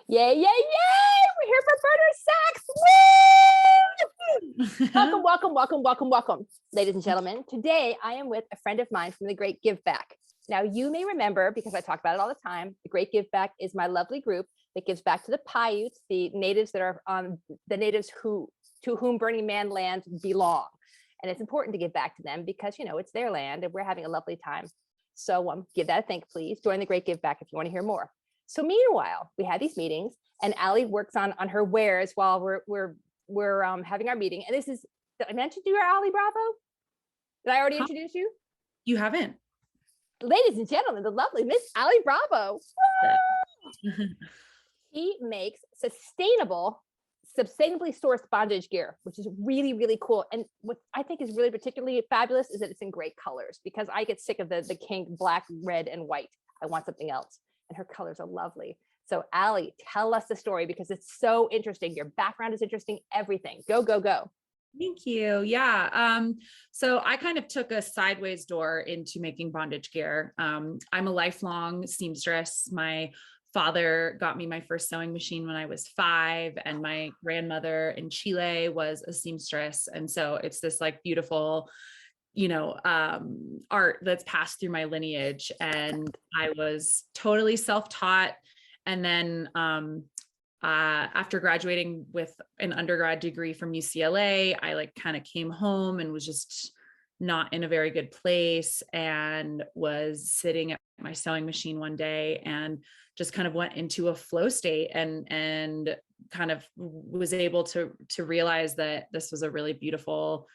Yay, yay, yay! We're here for Burner Sex. Woo! Welcome, welcome, welcome, welcome, welcome. Ladies and gentlemen, today I am with a friend of mine from the Great Give Back. Now, you may remember, because I talk about it all the time, the Great Give Back is my lovely group that gives back to the Paiutes, the natives that are the natives to whom Burning Man lands belong. And it's important to give back to them because, you know, it's their land and we're having a lovely time. So give that a think, please. Join the Great Give Back if you want to hear more. So meanwhile, we have these meetings and Allie works on her wares while we're having our meeting. And this is, did I mention you are Allie Bravo? Did I already introduce you? You haven't. Ladies and gentlemen, the lovely Miss Allie Bravo. She makes sustainably sourced bondage gear, which is really, really cool. And what I think is really particularly fabulous is that it's in great colors, because I get sick of the kink black, red, and white. I want something else. And her colors are lovely. So Allie, tell us the story because it's so interesting. Your background is interesting, everything. Go, go, go. Thank you. Yeah. So I kind of took a sideways door into making bondage gear. I'm a lifelong seamstress. My father got me my first sewing machine when I was 5, and my grandmother in Chile was a seamstress. And so it's this like beautiful, you know, art that's passed through my lineage. And I was totally self-taught. And then after graduating with an undergrad degree from UCLA, I like kind of came home and was just not in a very good place, and was sitting at my sewing machine one day and just kind of went into a flow state and kind of was able to realize that this was a really beautiful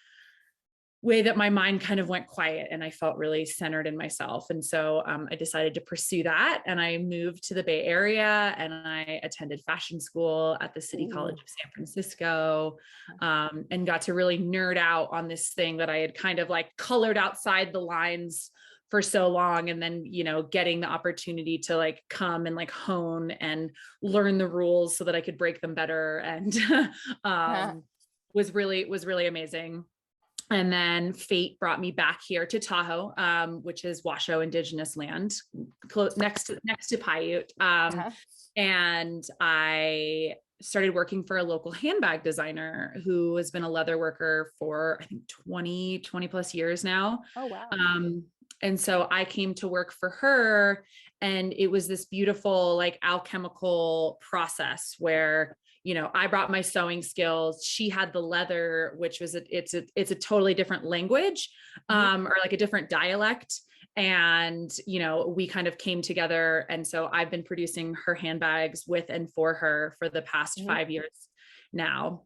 way that my mind kind of went quiet and I felt really centered in myself. And so I decided to pursue that, and I moved to the Bay Area and I attended fashion school at the City College of San Francisco, and got to really nerd out on this thing that I had kind of like colored outside the lines for so long. And then, you know, getting the opportunity to like come and like hone and learn the rules so that I could break them better. And was really amazing. And then fate brought me back here to Tahoe, which is Washoe Indigenous land, next to Paiute. And I started working for a local handbag designer who has been a leather worker for, I think, 20 plus years now. Oh, wow. And so I came to work for her, and it was this beautiful, like, alchemical process where, you know, I brought my sewing skills. She had the leather, which was it's a totally different language, or like a different dialect. And, you know, we kind of came together. And so I've been producing her handbags with and for her for the past 5 years now.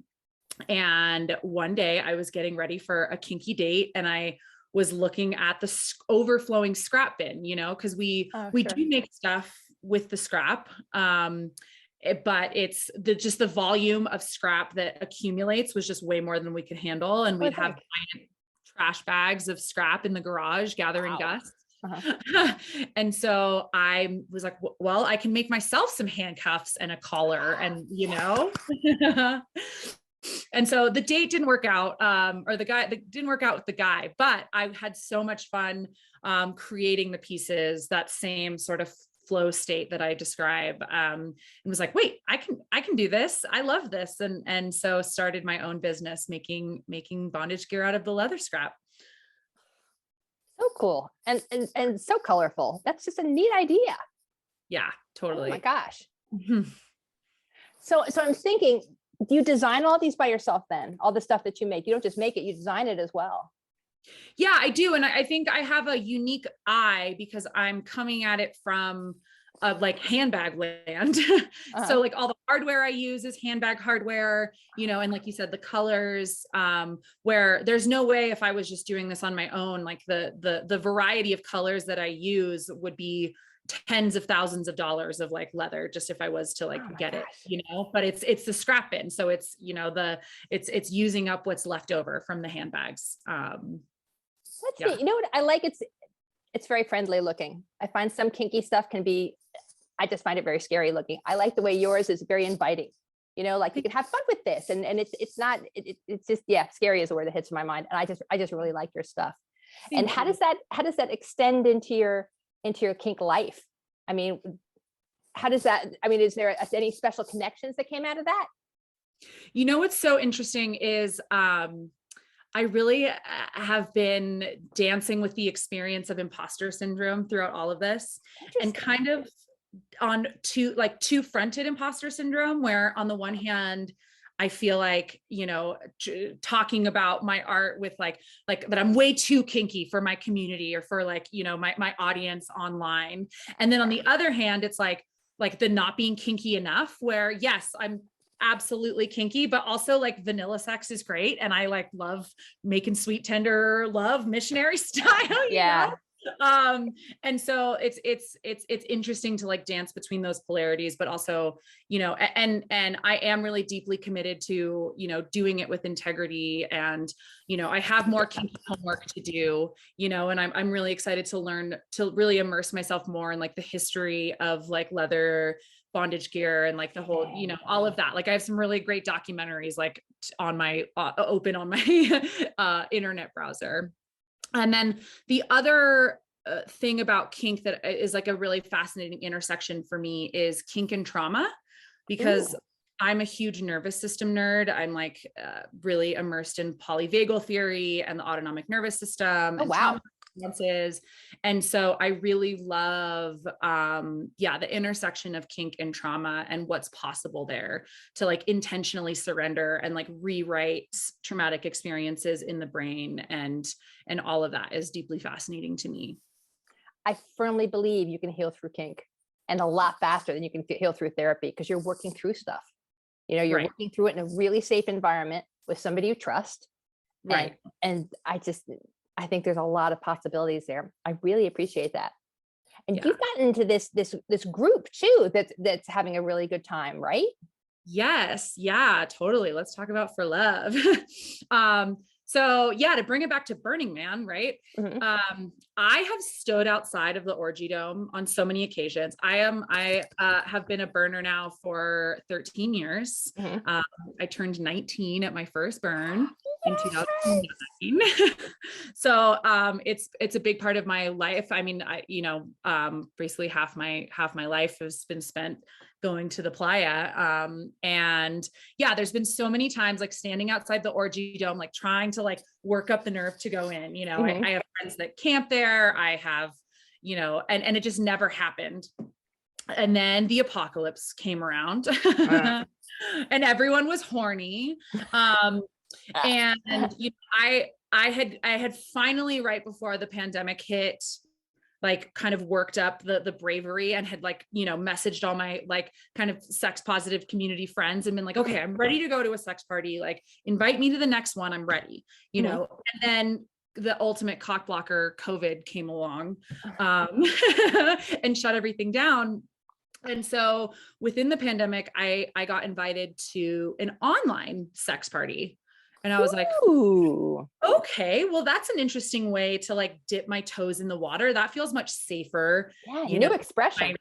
And one day I was getting ready for a kinky date, and I was looking at the overflowing scrap bin, you know, because we do make stuff with the scrap. But it's just the volume of scrap that accumulates was just way more than we could handle. And we'd have giant trash bags of scrap in the garage gathering dust. And so I was like, well, I can make myself some handcuffs and a collar, and, you know, and so the date didn't work out, or didn't work out with the guy, but I had so much fun creating the pieces, that same sort of flow state that I describe, and was like, wait, I can do this. I love this. And so started my own business making bondage gear out of the leather scrap. So cool. And so colorful. That's just a neat idea. Yeah, totally. Oh my gosh. So I'm thinking, do you design all these by yourself then? All the stuff that you make, you don't just make it, you design it as well. Yeah, I do. And I think I have a unique eye because I'm coming at it from like handbag land. So like all the hardware I use is handbag hardware, you know, and like you said, the colors, where there's no way if I was just doing this on my own, like the variety of colors that I use would be tens of thousands of dollars of like leather, just if I was to like get it, you know, but it's the scrap bin. So it's, you know, it's using up what's left over from the handbags. Let's see. You know what I like? It's very friendly looking. I find some kinky stuff I just find it very scary looking. I like the way yours is very inviting. You know, like you can have fun with this, and it's just, yeah, scary is the word that hits my mind. And I just really like your stuff. And how does that extend into your kink life? I mean, how does that, I mean, is there any special connections that came out of that? You know, what's so interesting is, I really have been dancing with the experience of imposter syndrome throughout all of this, and kind of on two-fronted imposter syndrome, where on the one hand, I feel like, you know, talking about my art with like that I'm way too kinky for my community or for like, you know, my audience online. And then on the other hand, it's like the not being kinky enough, where yes, I'm absolutely kinky, but also like vanilla sex is great. And I like love making sweet, tender love missionary style, you know? And so it's interesting to like dance between those polarities, but also, you know, and I am really deeply committed to, you know, doing it with integrity. And, you know, I have more kinky homework to do, you know, and I'm really excited to learn, to really immerse myself more in like the history of like leather bondage gear and like the whole, you know, all of that. Like I have some really great documentaries like on my open on my internet browser. And then the other thing about kink that is like a really fascinating intersection for me is kink and trauma, because I'm a huge nervous system nerd. I'm like really immersed in polyvagal theory and the autonomic nervous system and trauma responses. And so I really love, the intersection of kink and trauma and what's possible there to like intentionally surrender and like rewrite traumatic experiences in the brain. And all of that is deeply fascinating to me. I firmly believe you can heal through kink, and a lot faster than you can heal through therapy, because you're working through stuff. You know, you're working through it in a really safe environment with somebody you trust. Right. And I think there's a lot of possibilities there. I really appreciate that. And you've gotten into this group too, that's having a really good time, right? Yes. Yeah, totally. Let's talk about For Love. So yeah, to bring it back to Burning Man, right? I have stood outside of the Orgy Dome on so many occasions. I have been a burner now for 13 years. I turned 19 at my first burn in 2009. So it's a big part of my life. I mean, basically half my life has been spent going to the playa. And yeah, there's been so many times like standing outside the Orgy Dome, like trying to like work up the nerve to go in, you know, I have friends that camp there. I have, you know, and it just never happened. And then the apocalypse came around and everyone was horny. And you know, I had finally, right before the pandemic hit, like kind of worked up the bravery and had like, you know, messaged all my like kind of sex positive community friends and been like, okay, I'm ready to go to a sex party. Like invite me to the next one. I'm ready, you know? And then the ultimate cock blocker, COVID, came along and shut everything down. And so within the pandemic, I got invited to an online sex party. And I was like, ooh, okay, well, that's an interesting way to like dip my toes in the water. That feels much safer. Yeah, you know, expression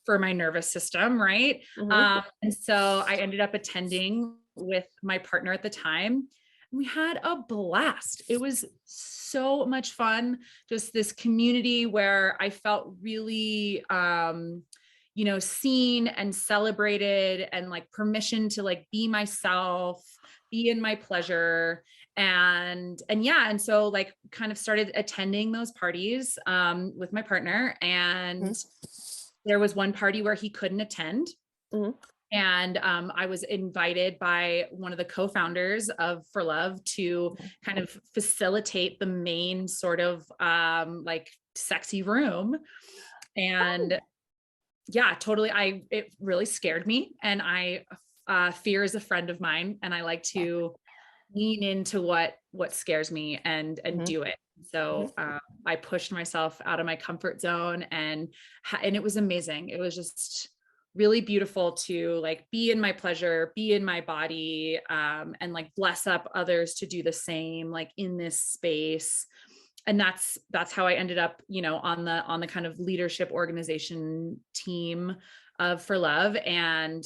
for my nervous system. Right. And so I ended up attending with my partner at the time. And we had a blast. It was so much fun. Just this community where I felt really, you know, seen and celebrated, and like permission to like be myself, be in my pleasure. And so like kind of started attending those parties with my partner. And there was one party where he couldn't attend. And I was invited by one of the co-founders of For Love to kind of facilitate the main sort of like sexy room. And yeah, totally. It really scared me. And fear is a friend of mine, and I like to lean into what scares me and do it. So I pushed myself out of my comfort zone, and it was amazing. It was just really beautiful to like be in my pleasure, be in my body, and like bless up others to do the same, like in this space. And that's how I ended up, you know, on the kind of leadership organization team of For Love. And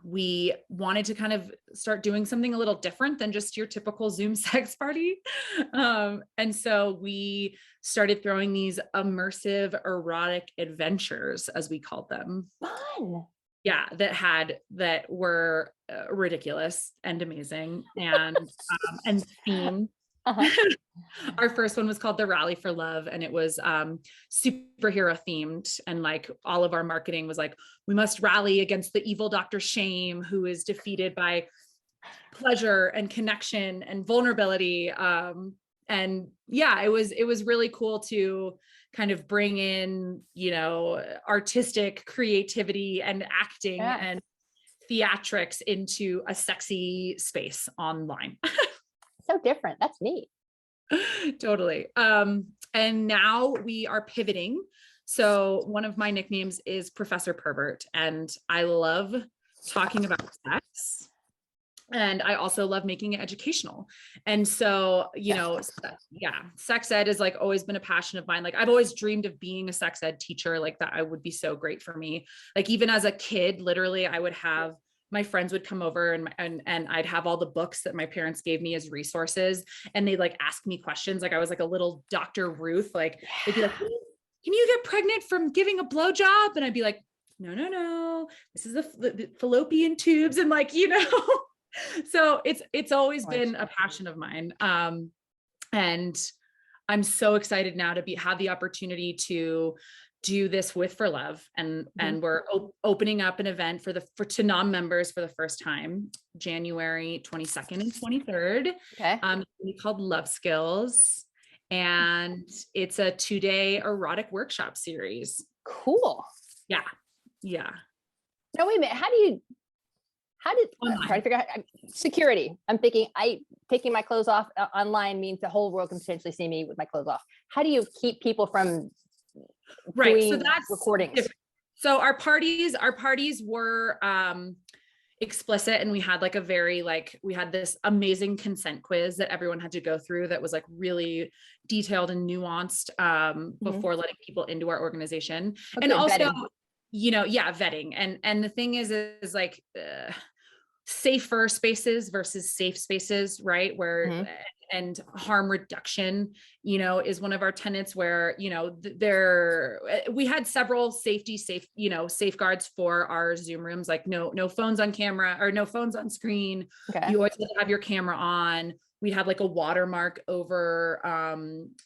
we wanted to kind of start doing something a little different than just your typical Zoom sex party. And so we started throwing these immersive erotic adventures, as we called them. Fun. Yeah, that were ridiculous and amazing and themed. Uh-huh. Our first one was called the Rally for Love, and it was superhero themed. And like all of our marketing was like, we must rally against the evil Dr. Shame, who is defeated by pleasure and connection and vulnerability. And yeah, it was really cool to kind of bring in, you know, artistic creativity and acting and theatrics into a sexy space online. So different. That's neat. Totally. And now we are pivoting. So one of my nicknames is Professor Pervert, and I love talking about sex. And I also love making it educational. And so, you know, yeah, sex ed has like always been a passion of mine. Like I've always dreamed of being a sex ed teacher. Like that I would be so great for me. Like even as a kid, literally I would have my friends would come over and I'd have all the books that my parents gave me as resources. And they'd like ask me questions. Like I was like a little Dr. Ruth, like they'd be like, can you get pregnant from giving a blowjob? And I'd be like, no, this is the fallopian tubes. And like, you know, so it's always been a passion of mine. And I'm so excited now to have the opportunity to do this with For Love. And we're opening up an event to non-members for the first time, January 22nd and 23rd. Okay. It's called Love Skills. And it's a 2-day erotic workshop series. Cool. Yeah. Yeah. No, wait a minute. How did I'm trying to figure out security? I'm thinking taking my clothes off online means the whole world can potentially see me with my clothes off. How do you keep people from doing so that's recordings? Different. So our parties were explicit, and we had like we had this amazing consent quiz that everyone had to go through that was like really detailed and nuanced before letting people into our organization. Okay, and also vetting. You know, yeah, vetting. And the thing is like safer spaces versus safe spaces, right? Where and harm reduction, you know, is one of our tenets where, you know, we had several safeguards for our Zoom rooms, like no phones on camera or no phones on screen. Okay. You always have to have your camera on. We'd have like a watermark over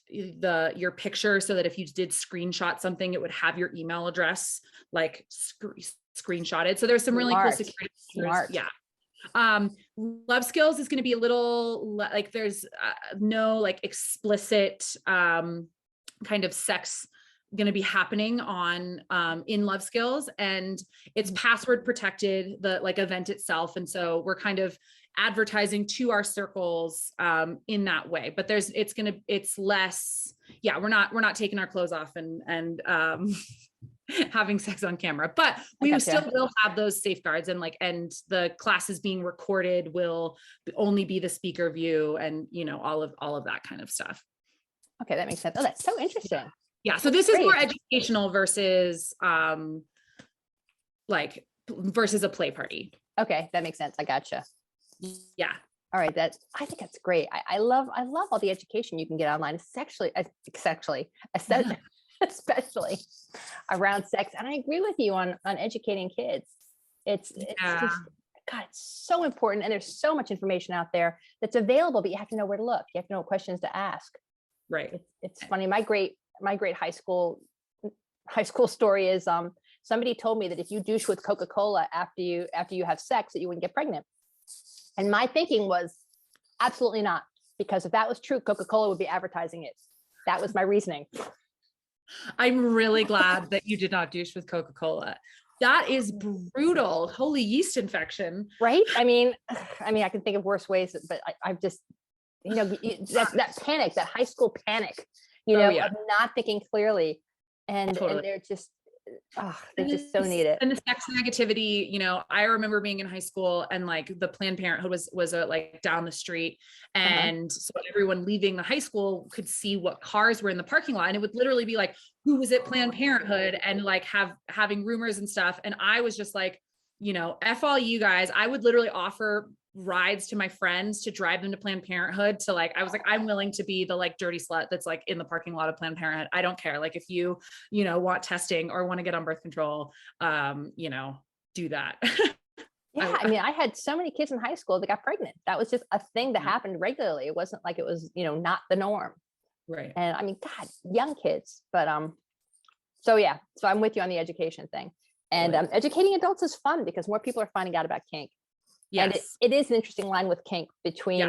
your picture so that if you did screenshot something, it would have your email address like screenshotted. So there's some really cool security features. Yeah. Love Skills is going to be a little like there's no like explicit kind of sex going to be happening on in Love Skills, and it's password protected, the like event itself. And so we're kind of advertising to our circles in that way, but it's less, yeah, we're not taking our clothes off and having sex on camera, but we still will have those safeguards, and the classes being recorded will only be the speaker view, and you know, all of that kind of stuff. Okay, that makes sense. Oh, that's so interesting. Yeah. So this is more educational versus versus a play party. Okay, that makes sense. I gotcha. Yeah. All right. I think that's great. I love all the education you can get online, especially around sex. And I agree with you on educating kids. It's just, God, it's so important. And there's so much information out there that's available, but you have to know where to look. You have to know what questions to ask. Right. It's funny. My great high school story is somebody told me that if you douche with Coca-Cola after you have sex, that you wouldn't get pregnant. And my thinking was absolutely not, because if that was true, Coca-Cola would be advertising it. That was my reasoning. I'm really glad that you did not douche with Coca-Cola. That is brutal. Holy yeast infection. Right? I mean, I can think of worse ways, but I've just, you know, that panic, that high school panic, you know, of not thinking clearly. And they're just, they just so need it. And the sex negativity, you know, I remember being in high school and like the Planned Parenthood was like down the street. And so everyone leaving the high school could see what cars were in the parking lot. And it would literally be like, who was at Planned Parenthood, and like having rumors and stuff. And I was just like, F all you guys. I would literally offer rides to my friends to drive them to Planned Parenthood to like, I was like, I'm willing to be the like dirty slut that's like in the parking lot of Planned Parenthood. I don't care. Like if you, want testing or want to get on birth control, do that. Yeah. I mean, I had so many kids in high school that got pregnant. That was just a thing that happened regularly. It wasn't like it was, not the norm. Right. And I mean, God, young kids, but, so yeah, so I'm with you on the education thing. And educating adults is fun because more people are finding out about kink. Yes. And it is an interesting line with kink between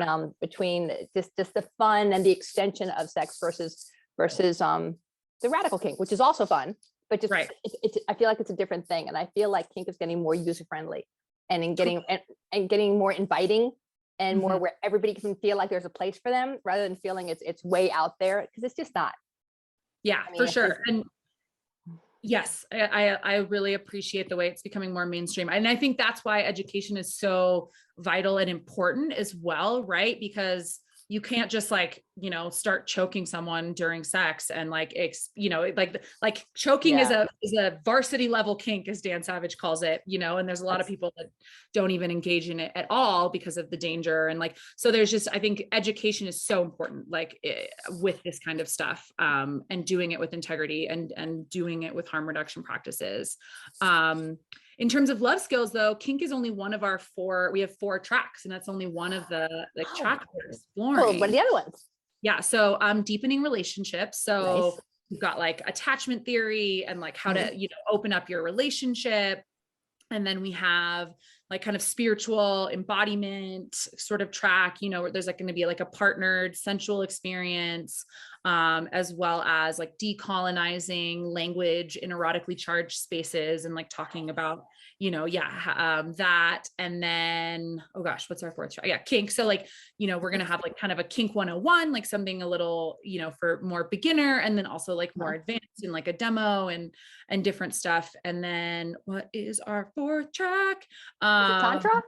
just the fun and the extension of sex versus the radical kink, which is also fun, but just it's I feel like it's a different thing. And I feel like kink is getting more user friendly and in getting more inviting and more where everybody can feel like there's a place for them rather than feeling it's way out there, because it's just not. Yeah, for sure. And yes, I really appreciate the way it's becoming more mainstream. And I think that's why education is so vital and important as well, right? Because you can't just like, start choking someone during sex and like, like choking is a varsity level kink, as Dan Savage calls it, and there's a lot of people that don't even engage in it at all because of the danger. And like, so there's just, I think education is so important, like with this kind of stuff, and doing it with integrity and doing it with harm reduction practices. In terms of love skills though, kink is only one of our we have 4 tracks, and that's only one of the tracks we're exploring. Cool. What are the other ones? Yeah. So deepening relationships. So Nice. we've got like attachment theory and like how to, open up your relationship. And then we have like kind of spiritual embodiment sort of track, where there's like going to be like a partnered sensual experience, as well as like decolonizing language in erotically charged spaces and like talking about, that. And then, oh gosh, what's our 4th track? Yeah, kink. So like, we're going to have like kind of a kink 101, like something a little, for more beginner, and then also like more advanced in like a demo and different stuff. And then what is our 4th track? Is it Tantra?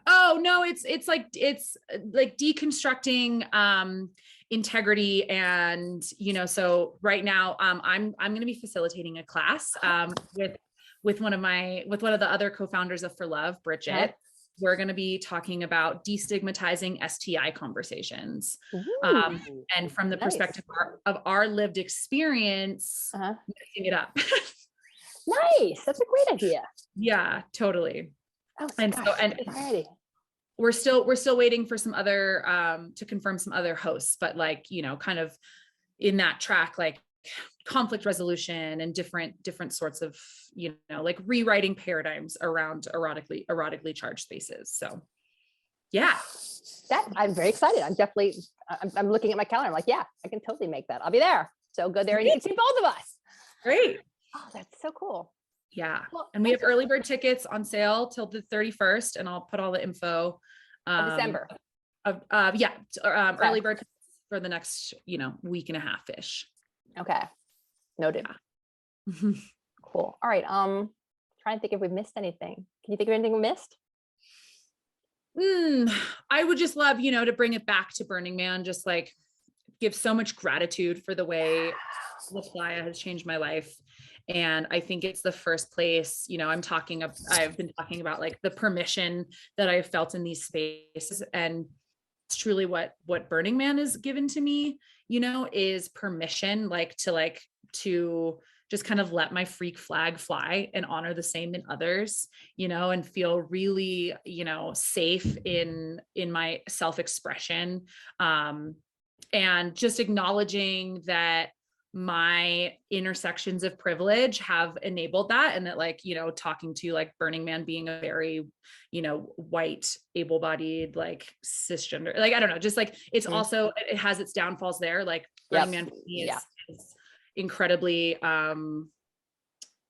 Oh no, it's like deconstructing integrity. And so right now I'm going to be facilitating a class with one of the other co-founders of For Love, Bridget. Okay. We're going to be talking about destigmatizing STI conversations, and from the perspective of our lived experience, mixing it up. Nice. That's a great idea. Yeah, totally. Oh, And gosh, so, and we're still waiting for some other, to confirm some other hosts, but like, kind of in that track, like conflict resolution and different sorts of, like rewriting paradigms around erotically charged spaces. So yeah, that I'm very excited. I'm looking at my calendar. I'm like, yeah, I can totally make that. I'll be there. So go there and you can see both of us. Great. Oh, that's so cool. Yeah. And we have early bird tickets on sale till the 31st, and I'll put all the info December. Early bird tickets for the next, week and a half ish. Okay. Noted. Yeah. Cool. All right. Trying to think if we missed anything. Can you think of anything we missed? I would just love, to bring it back to Burning Man, just like give so much gratitude for the way the playa has changed my life. And I think it's the first place, I've been talking about like the permission that I've felt in these spaces. And it's truly what Burning Man has given to me, is permission, to just kind of let my freak flag fly and honor the same in others, and feel really, safe in my self-expression. And just acknowledging that my intersections of privilege have enabled that. And that talking to like Burning Man being a very, white, able-bodied, like cisgender, like, I don't know, just like, it's also, it has its downfalls there. Like Burning Man for me is incredibly,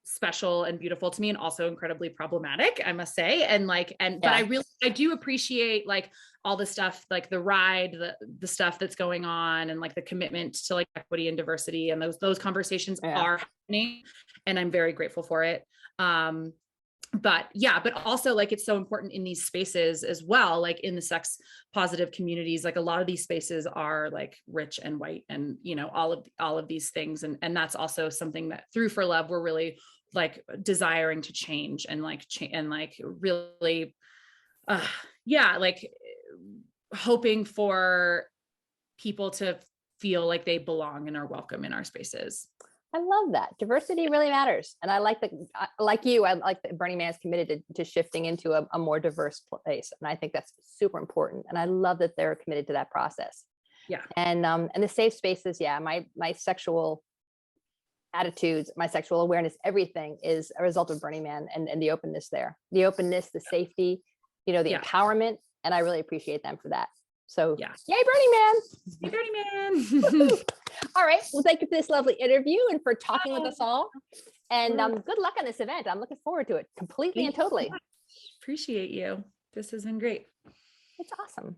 special and beautiful to me, and also incredibly problematic, I must say. And but I do appreciate like all the stuff, like the ride, the stuff that's going on, and like the commitment to like equity and diversity, and those conversations are happening, and I'm very grateful for it. But also like, it's so important in these spaces as well, like in the sex positive communities, like a lot of these spaces are like rich and white and, all of these things. And that's also something that through For Love, we're really like desiring to change and like, really, yeah, like hoping for people to feel like they belong and are welcome in our spaces. I love that. Diversity really matters. And I like that, like you, I like that Burning Man is committed to shifting into a more diverse place. And I think that's super important. And I love that they're committed to that process. Yeah. And the safe spaces, yeah, my sexual attitudes, my sexual awareness, everything is a result of Burning Man and the openness there. The openness, the safety, the empowerment. And I really appreciate them for that. So yeah. Yay, Burning Man. Yay, Burning Man. All right. Well, thank you for this lovely interview and for talking with us all. And good luck on this event. I'm looking forward to it completely and totally. Appreciate you. This has been great. It's awesome.